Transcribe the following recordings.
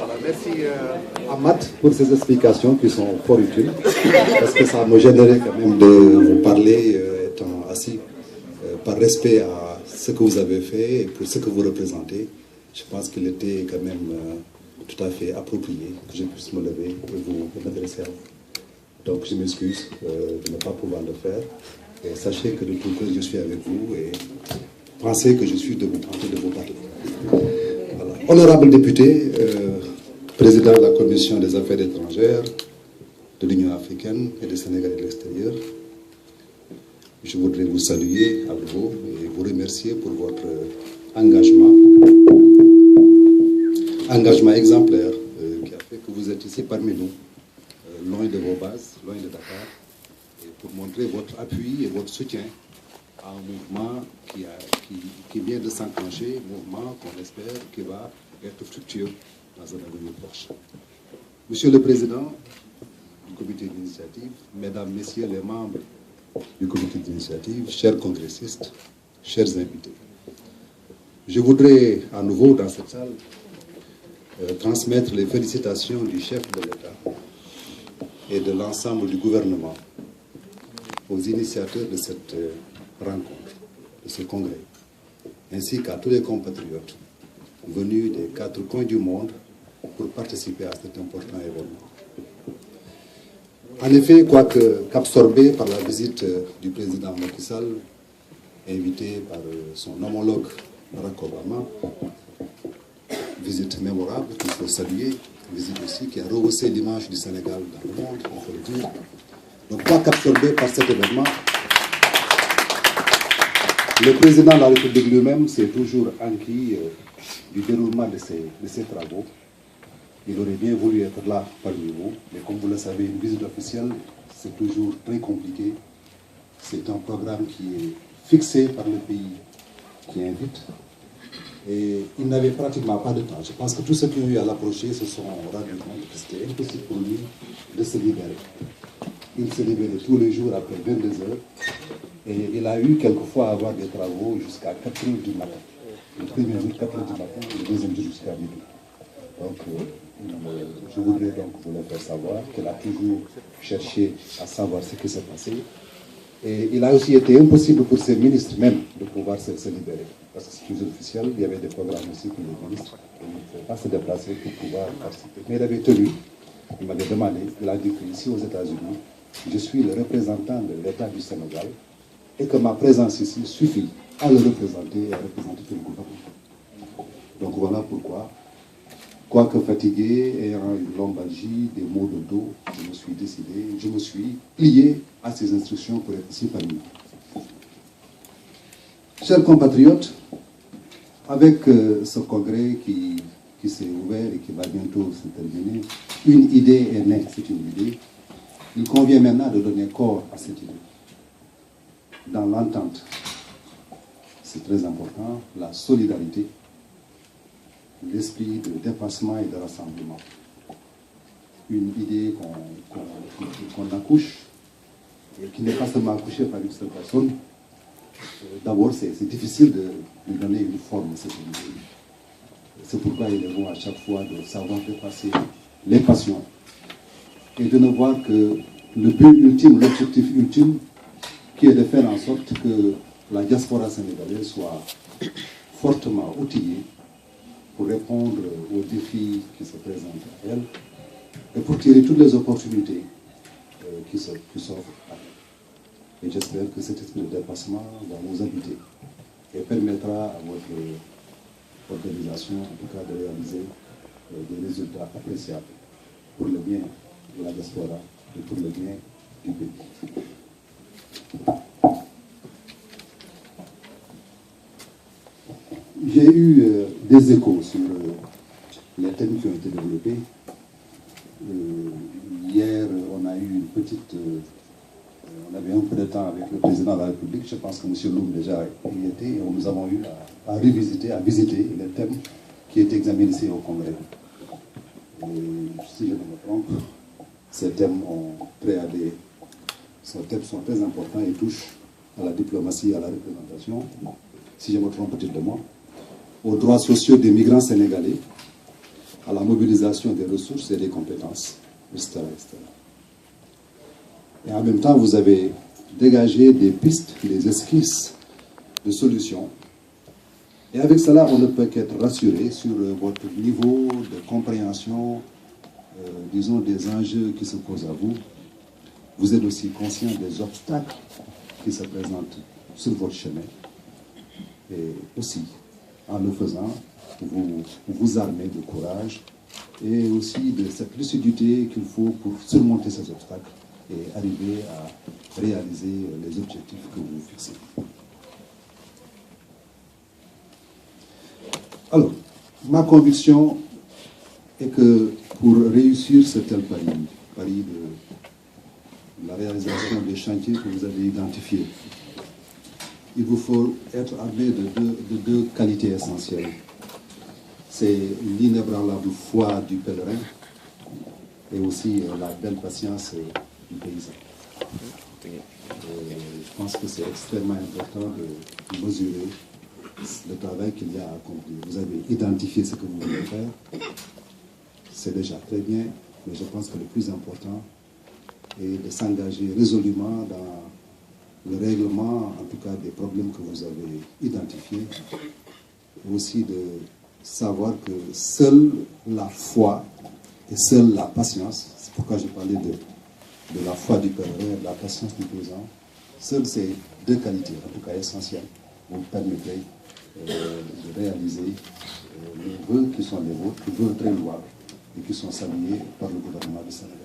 Voilà, merci Ahmad pour ces explications qui sont fort utiles, parce que ça me gênerait quand même de vous parler étant assis par respect à ce que vous avez fait et pour ce que vous représentez. Je pense qu'il était quand même tout à fait approprié que je puisse me lever et vous m'adresser à vous. Donc je m'excuse de ne pas pouvoir le faire. Et sachez que de tout cœur je suis avec vous et pensez que je suis en train de vous parler. Voilà. Honorable député, président de la Commission des Affaires étrangères de l'Union africaine et des Sénégalais de l'extérieur, je voudrais vous saluer à nouveau et vous remercier pour votre engagement exemplaire qui a fait que vous êtes ici parmi nous, loin de vos bases, loin de Dakar, et pour montrer votre appui et votre soutien à un mouvement qui vient de s'enclencher, un mouvement qu'on espère qui va être fructueux dans un avenir proche. Monsieur le Président du comité d'initiative, Mesdames, Messieurs les membres du comité d'initiative, chers congressistes, chers invités, je voudrais à nouveau dans cette salle transmettre les félicitations du chef de l'État et de l'ensemble du gouvernement aux initiateurs de cette rencontre, de ce congrès, ainsi qu'à tous les compatriotes venus des 4 coins du monde pour participer à cet important événement. En effet, qu'absorbé par la visite du président Macky Sall, invité par son homologue Barack Obama, visite mémorable qu'il faut saluer, visite aussi qui a rehaussé l'image du Sénégal dans le monde, il faut le dire. Donc, qu'absorbé par cet événement, le président de la République lui-même s'est toujours enquis du déroulement de ses travaux. Il aurait bien voulu être là parmi vous, mais comme vous le savez, une visite officielle, c'est toujours très compliqué. C'est un programme qui est fixé par le pays qui invite. Et il n'avait pratiquement pas de temps. Je pense que tous ceux qui ont eu à l'approcher se sont rendus compte que c'était impossible pour lui de se libérer. Il se libérait tous les jours après 22 heures. Et il a eu quelquefois à avoir des travaux jusqu'à 4 heures du matin. Le premier jour, 4 heures du matin, le deuxième jour jusqu'à midi. Donc, je voudrais donc vous le faire savoir qu'il a toujours cherché à savoir ce qui s'est passé. Et il a aussi été impossible pour ses ministres même de pouvoir se libérer. Parce que c'est toujours officiel, il y avait des programmes aussi pour les ministres. Il ne pouvait pas se déplacer pour pouvoir participer. Mais il avait tenu, il m'avait demandé, il a dit qu'ici aux États-Unis, je suis le représentant de l'État du Sénégal et que ma présence ici suffit à le représenter et à représenter tout le gouvernement. Donc voilà pourquoi, quoique fatigué, ayant une lombalgie, des maux de dos, je me suis plié à ces instructions pour être ici parmi nous. Chers compatriotes, avec ce congrès qui s'est ouvert et qui va bientôt se terminer, une idée est née, c'est une idée. Il convient maintenant de donner corps à cette idée. Dans l'entente, c'est très important, la solidarité, l'esprit de dépassement et de rassemblement. Une idée qu'on accouche, et qui n'est pas seulement accouchée par une seule personne. D'abord, c'est difficile de lui donner une forme à cette idée. C'est pourquoi il est bon à chaque fois de savoir dépasser les passions et de ne voir que le but ultime, l'objectif ultime, qui est de faire en sorte que la diaspora sénégalaise soit fortement outillée pour répondre aux défis qui se présentent à elle et pour tirer toutes les opportunités qui s'offrent à elle. Et j'espère que cet esprit de dépassement va vous habiter et permettra à votre organisation, en tout cas, de réaliser des résultats appréciables pour le bien de la diaspora et pour le bien du pays. J'ai eu des échos sur les thèmes qui ont été développés. Hier, on a eu une petite... on avait un peu de temps avec le président de la République. Je pense que M. Loum déjà y était. Et nous avons eu à revisiter, à visiter les thèmes qui étaient examinés ici au Congrès. Et si je ne me trompe, ces thèmes sont très importants et touchent à la diplomatie, à la représentation, si je me trompe peut-être de moi, aux droits sociaux des migrants sénégalais, à la mobilisation des ressources et des compétences, etc., etc. Et en même temps, vous avez dégagé des pistes, des esquisses de solutions. Et avec cela, on ne peut qu'être rassuré sur votre niveau de compréhension, disons, des enjeux qui se posent à vous. Vous êtes aussi conscient des obstacles qui se présentent sur votre chemin. Et aussi, en le faisant, vous vous armez de courage et aussi de cette lucidité qu'il faut pour surmonter ces obstacles et arriver à réaliser les objectifs que vous vous fixez. Alors, ma conviction est que pour réussir ce tel pari de la réalisation des chantiers que vous avez identifiés, il vous faut être armé de deux qualités essentielles. C'est l'inébranlable foi du pèlerin et aussi la belle patience du paysan. Je pense que c'est extrêmement important de mesurer le travail qu'il y a à accomplir. Vous avez identifié ce que vous voulez faire, c'est déjà très bien, mais je pense que le plus important est de s'engager résolument dans le règlement, en tout cas, des problèmes que vous avez identifiés, et aussi de savoir que seule la foi et seule la patience, c'est pourquoi j'ai parlé de la foi du pèlerin et de la patience du paysan, seules ces deux qualités, en tout cas essentielles, vous permettraient de réaliser les vœux qui sont les vôtres, les vœux très louables et qui sont salués par le gouvernement du Sénégal.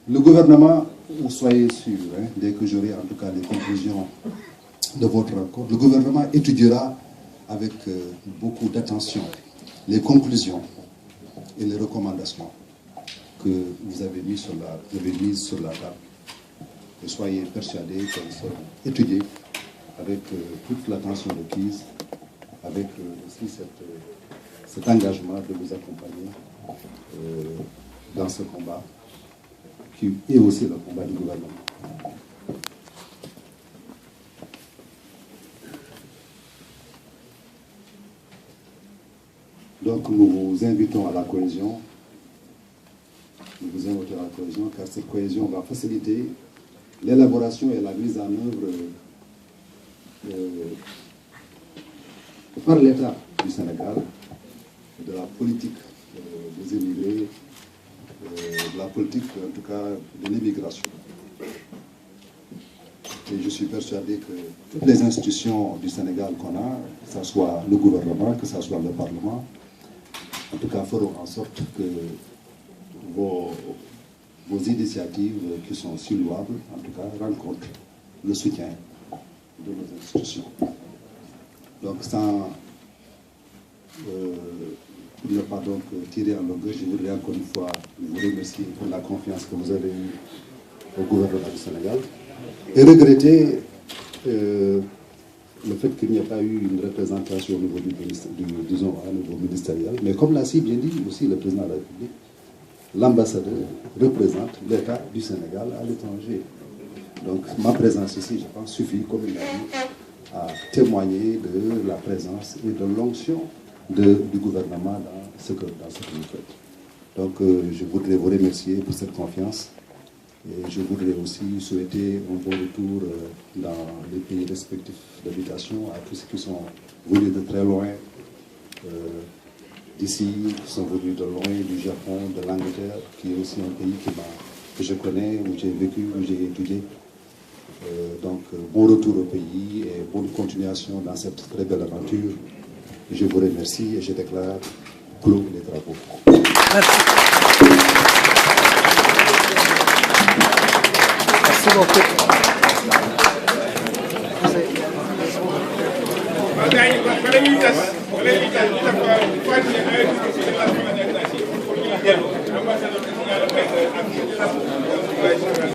Le gouvernement, vous soyez sûr, dès que j'aurai en tout cas les conclusions de votre rapport, le gouvernement étudiera avec beaucoup d'attention les conclusions et les recommandations que vous avez mises sur la table. Et soyez persuadés qu'elles seront étudiées avec toute l'attention requise, avec aussi cet engagement de vous accompagner dans ce combat, qui est aussi le combat du gouvernement. Donc nous vous invitons à la cohésion, car cette cohésion va faciliter l'élaboration et la mise en œuvre par l'État du Sénégal de la politique des émigrés, de la politique en tout cas de l'immigration. Et je suis persuadé que toutes les institutions du Sénégal qu'on a, que ce soit le gouvernement, que ce soit le Parlement, en tout cas feront en sorte que vos initiatives qui sont si louables, en tout cas, rencontrent le soutien de nos institutions. Donc, sans ne pas donc tirer en longueur, je voudrais encore une fois vous remercier pour la confiance que vous avez eue au gouvernement du Sénégal et regretter le fait qu'il n'y a pas eu une représentation au niveau disons, au niveau ministériel. Mais comme l'a si bien dit aussi le président de la République, l'ambassadeur représente l'État du Sénégal à l'étranger. Donc ma présence ici, je pense, suffit, comme il l'a dit, à témoigner de la présence et de l'onction du gouvernement dans ce que vous faites. Donc je voudrais vous remercier pour cette confiance et je voudrais aussi souhaiter un bon retour dans les pays respectifs d'habitation à tous ceux qui sont venus de très loin d'ici, qui sont venus de loin, du Japon, de l'Angleterre, qui est aussi un pays que je connais, où j'ai vécu, où j'ai étudié. Donc, bon retour au pays et bonne continuation dans cette très belle aventure. Je vous remercie et je déclare clos les travaux. Merci. Merci beaucoup.